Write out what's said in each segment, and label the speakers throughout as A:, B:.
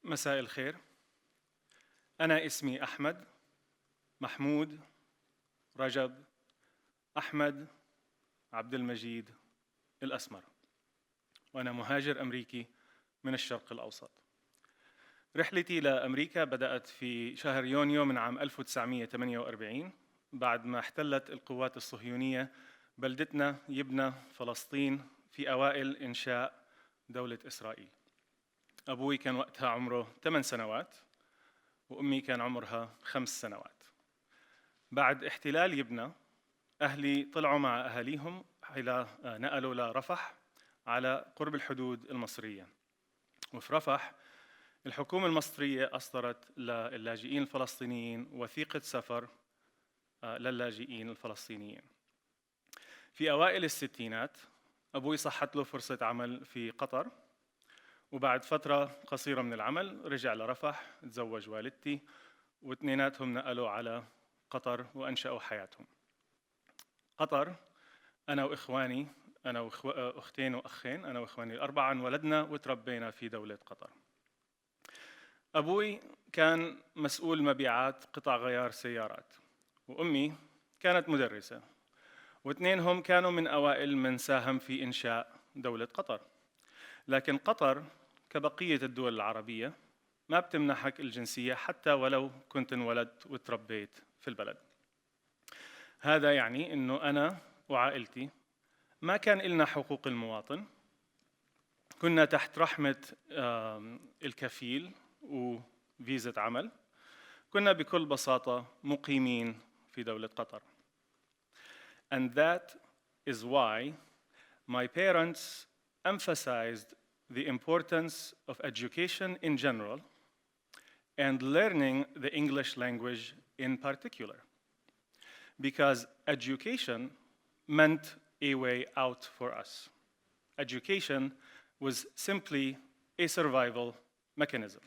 A: مساء الخير. أنا اسمي أحمد محمود رجب أحمد عبد المجيد الأسمر، وأنا مهاجر أمريكي من الشرق الأوسط. رحلتي لأمريكا بدأت في شهر يونيو من عام 1948 بعد ما احتلت القوات الصهيونية بلدتنا يبنى فلسطين في أوائل إنشاء دولة إسرائيل. أبوي كان وقتها عمره 8 سنوات وأمي كان عمرها 5 سنوات. بعد احتلال يبنى أهلي طلعوا مع أهاليهم نقلوا لرفح على قرب الحدود المصرية. وفي رفح الحكومة المصرية أصدرت للاجئين الفلسطينيين وثيقة سفر للاجئين الفلسطينيين. في أوائل الستينات أبوي صحت له فرصة عمل في قطر، وبعد فترة قصيرة من العمل رجع لرفح، تزوج والدتي، واثنيناتهم نقلوا على قطر وأنشأوا حياتهم. قطر أنا وإخواني، أختين وأخين، أنا وإخواني الأربعة انولدنا وتربينا في دولة قطر. أبوي كان مسؤول مبيعات قطع غيار سيارات، وأمي كانت مدرسة، واثنينهم كانوا من أوائل من ساهم في إنشاء دولة قطر. لكن قطر كبقية الدول العربية ما بتمنحك الجنسية حتى ولو كنت انولدت وتربيت في البلد. هذا يعني إنه أنا وعائلتي ما كان إلنا حقوق المواطن، كنا تحت رحمة الكفيل وفيزة عمل، كنا بكل بساطة مقيمين في دولة قطر. And that is why my parents emphasized the importance of education in general and learning the English language in particular, because education meant a way out for us. Education was simply a survival mechanism.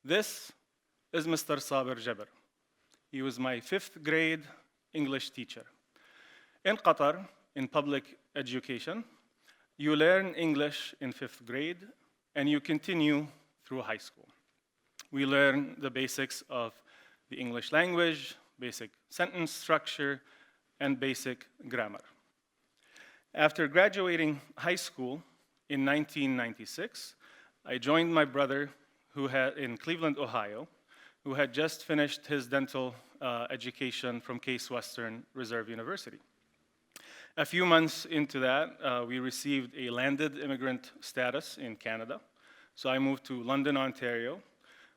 A: This is Mr. Saber Jabr. He was my 5th grade English teacher. In Qatar, in public education, you learn English in 5th grade and you continue through high school. We learn the basics of the English language, basic sentence structure, and basic grammar. After graduating high school in 1996, I joined my brother in Cleveland, Ohio, who had just finished his dental education from Case Western Reserve University. A few months into that, we received a landed immigrant status in Canada. So I moved to London, Ontario,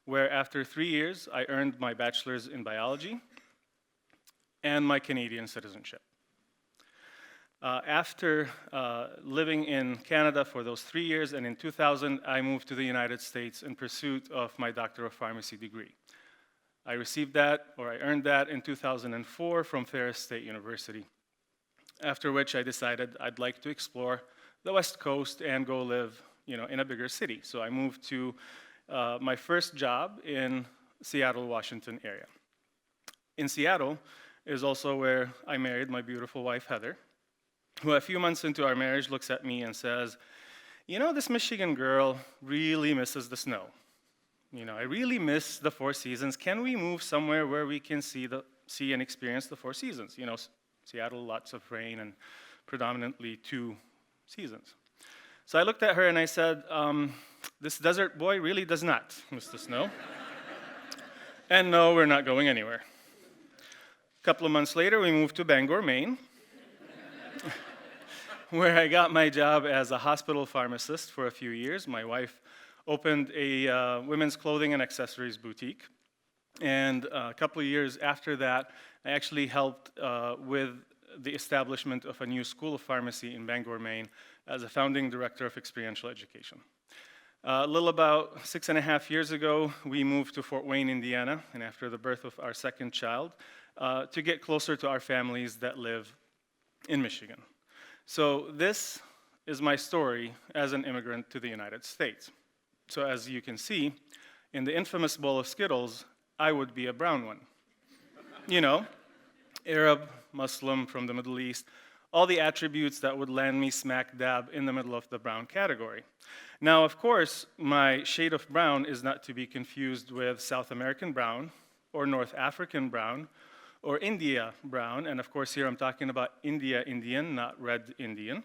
A: where after 3 years, I earned my bachelor's in biology and my Canadian citizenship. After living in Canada for those 3 years, and in 2000, I moved to the United States in pursuit of my Doctor of Pharmacy degree. I received that, or I earned that in 2004 from Ferris State University. After which I decided I'd like to explore the West Coast and go live, in a bigger city. So I moved to my first job in Seattle, Washington area. In Seattle is also where I married my beautiful wife, Heather, who a few months into our marriage looks at me and says, this Michigan girl really misses the snow. I really miss the 4 seasons. Can we move somewhere where we can see and experience the 4 seasons? Seattle, lots of rain, and predominantly 2 seasons. So I looked at her and I said, this desert boy really does not miss the snow. And no, we're not going anywhere. A couple of months later, we moved to Bangor, Maine, where I got my job as a hospital pharmacist for a few years. My wife opened a women's clothing and accessories boutique. And a couple of years after that, I actually helped with the establishment of a new school of pharmacy in Bangor, Maine, as a founding director of Experiential Education. A little about 6.5 years ago, we moved to Fort Wayne, Indiana, and after the birth of our second child, to get closer to our families that live in Michigan. So this is my story as an immigrant to the United States. So as you can see, in the infamous bowl of Skittles, I would be a brown one. Arab, Muslim from the Middle East, all the attributes that would land me smack dab in the middle of the brown category. Now, of course, my shade of brown is not to be confused with South American brown, or North African brown, or India brown, and of course here I'm talking about India Indian, not red Indian.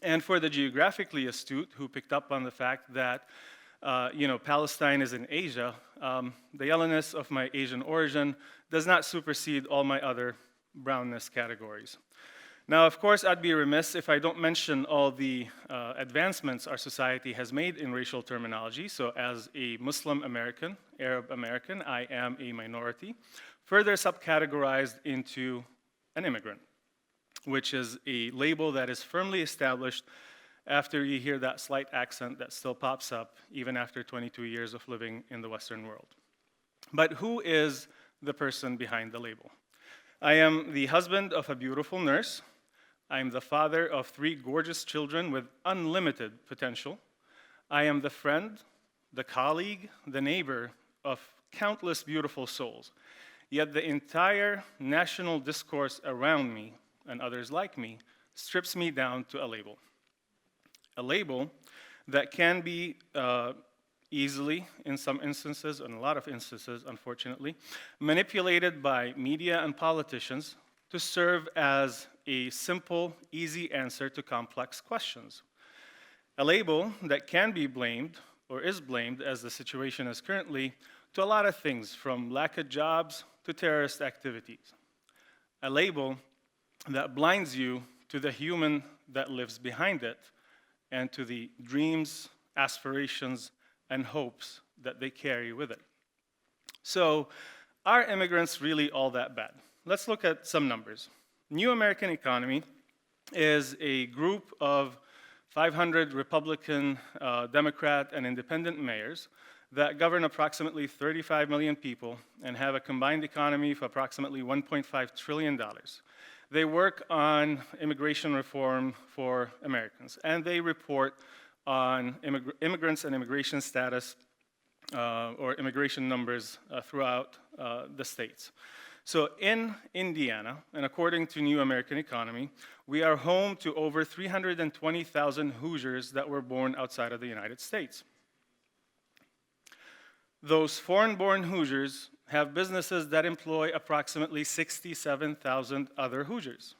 A: And for the geographically astute who picked up on the fact that Palestine is in Asia, the yellowness of my Asian origin does not supersede all my other brownness categories. Now, of course, I'd be remiss if I don't mention all the advancements our society has made in racial terminology. So as a Muslim American, Arab American, I am a minority, further subcategorized into an immigrant, which is a label that is firmly established after you hear that slight accent that still pops up even after 22 years of living in the Western world. But who is the person behind the label? I am the husband of a beautiful nurse. I am the father of 3 gorgeous children with unlimited potential. I am the friend, the colleague, the neighbor of countless beautiful souls. Yet the entire national discourse around me, and others like me, strips me down to a label. A label that can be easily, in some instances, and a lot of instances, unfortunately, manipulated by media and politicians to serve as a simple, easy answer to complex questions. A label that can be blamed, or is blamed, as the situation is currently, to a lot of things, from lack of jobs to terrorist activities. A label that blinds you to the human that lives behind it, and to the dreams, aspirations, and hopes that they carry with it. So, are immigrants really all that bad? Let's look at some numbers. New American Economy is a group of 500 Republican, Democrat, and independent mayors that govern approximately 35 million people and have a combined economy of approximately $1.5 trillion. They work on immigration reform for Americans, and they report on immigrants and immigration status or immigration numbers throughout the states. So in Indiana, and according to New American Economy, we are home to over 320,000 Hoosiers that were born outside of the United States. Those foreign-born Hoosiers have businesses that employ approximately 67,000 other Hoosiers.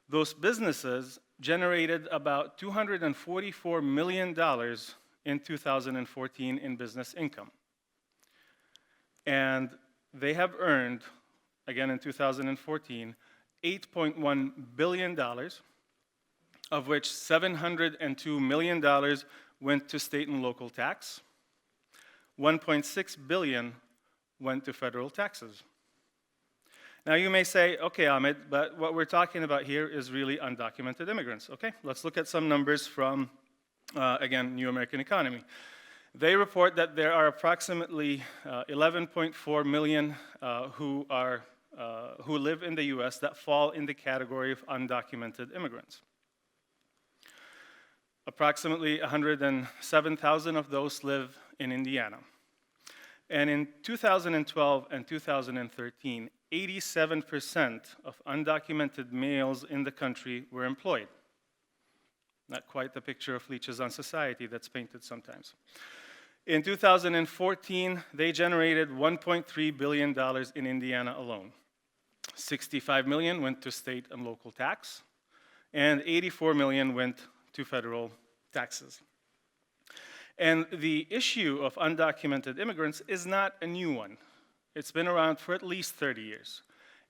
A: Those businesses generated about $244 million in 2014 in business income. And they have earned, again in 2014, $8.1 billion, of which $702 million went to state and local tax. $1.6 billion went to federal taxes. Now you may say, okay, Ahmed, but what we're talking about here is really undocumented immigrants. Okay, let's look at some numbers from, again, New American Economy. They report that there are approximately 11.4 million who live in the US that fall in the category of undocumented immigrants. Approximately 107,000 of those live in Indiana. And in 2012 and 2013, 87% of undocumented males in the country were employed. Not quite the picture of leeches on society that's painted sometimes. In 2014, they generated $1.3 billion in Indiana alone. 65 million went to state and local tax, and 84 million went to federal taxes. And the issue of undocumented immigrants is not a new one. It's been around for at least 30 years.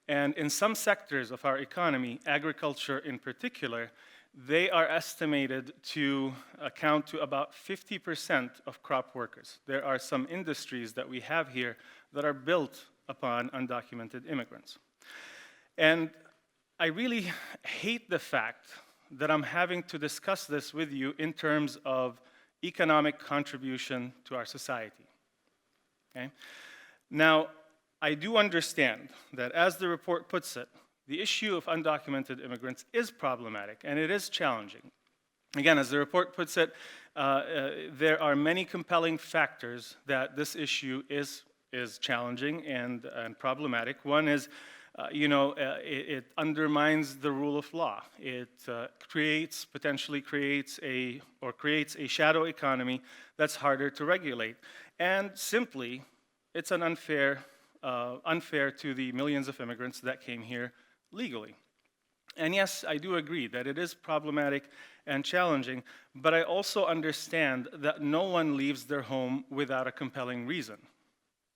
A: And in some sectors of our economy, agriculture in particular, they are estimated to account to about 50% of crop workers. There are some industries that we have here that are built upon undocumented immigrants. And I really hate the fact that I'm having to discuss this with you in terms of economic contribution to our society. Okay? Now, I do understand that, as the report puts it, the issue of undocumented immigrants is problematic and it is challenging. Again, as the report puts it, there are many compelling factors that this issue is challenging and problematic. One is it undermines the rule of law. It potentially creates a shadow economy that's harder to regulate. And simply, it's an unfair to the millions of immigrants that came here legally. And yes, I do agree that it is problematic and challenging, but I also understand that no one leaves their home without a compelling reason.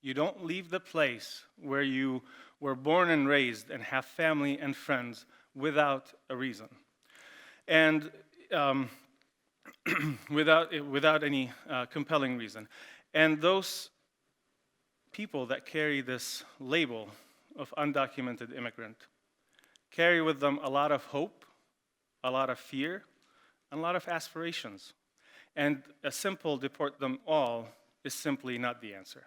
A: You don't leave the place where you were born and raised and have family and friends without a reason. And without any compelling reason. And those people that carry this label of undocumented immigrant carry with them a lot of hope, a lot of fear, and a lot of aspirations. And a simple deport them all is simply not the answer.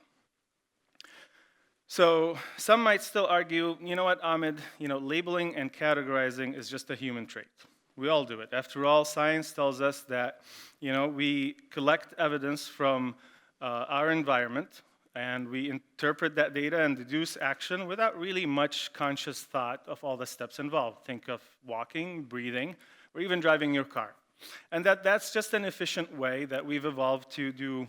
A: So some might still argue, you know what, Ahmed, labeling and categorizing is just a human trait. We all do it. After all, science tells us that, we collect evidence from our environment, and we interpret that data and deduce action without really much conscious thought of all the steps involved. Think of walking, breathing, or even driving your car. And that's just an efficient way that we've evolved to do,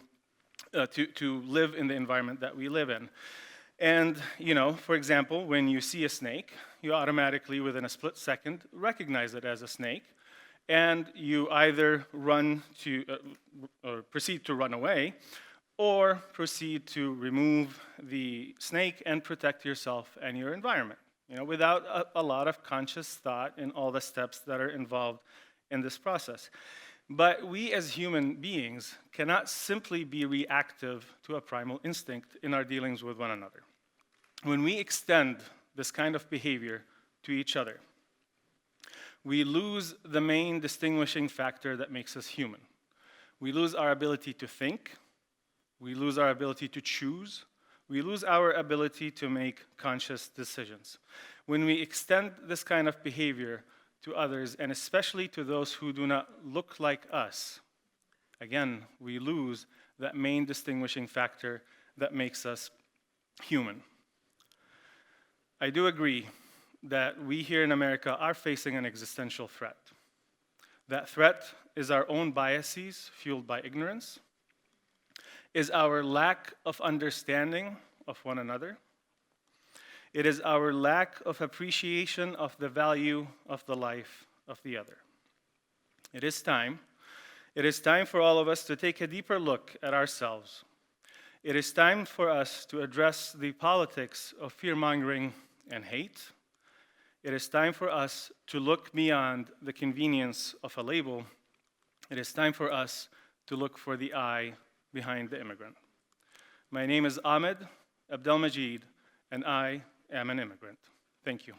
A: to live in the environment that we live in. And, for example, when you see a snake, you automatically, within a split second, recognize it as a snake, and you either run to, or proceed to run away, or proceed to remove the snake and protect yourself and your environment, without a lot of conscious thought in all the steps that are involved in this process. But we as human beings cannot simply be reactive to a primal instinct in our dealings with one another. When we extend this kind of behavior to each other, we lose the main distinguishing factor that makes us human. We lose our ability to think, we lose our ability to choose, we lose our ability to make conscious decisions. When we extend this kind of behavior to others, and especially to those who do not look like us, again, we lose that main distinguishing factor that makes us human. I do agree that we here in America are facing an existential threat. That threat is our own biases fueled by ignorance, is our lack of understanding of one another. It is our lack of appreciation of the value of the life of the other. It is time for all of us to take a deeper look at ourselves. It is time for us to address the politics of fear-mongering and hate. It is time for us to look beyond the convenience of a label. It is time for us to look for the I behind the immigrant. My name is Ahmed Abdelmageed, and I am an immigrant. Thank you.